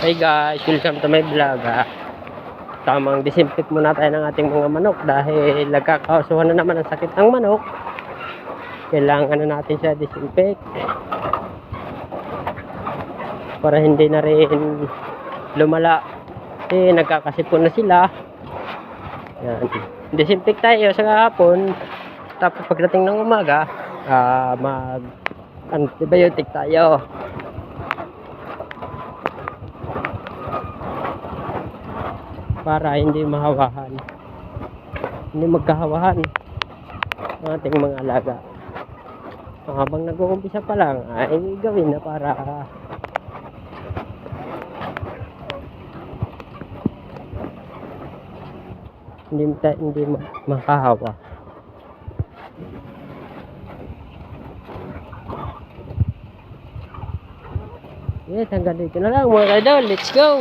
Hey guys, welcome to my vlog Tamang disinfect muna tayo ng ating mga manok dahil nagkakausuhan na naman ang sakit ng manok. Kailangan na natin siya disinfect para hindi na rin lumala. Kasi nagkakasipon na sila. Yan. Disinfect tayo sa hapon. Tapos pagdating ng umaga, mag-antibiotic tayo. Para hindi mahawahan, hindi magkahawahan ang ating mga alaga. Habang nag-uumpisa pa lang ay gawin na para hindi makahawa. Yes, hanggang dito na lang mga idol. Let's go!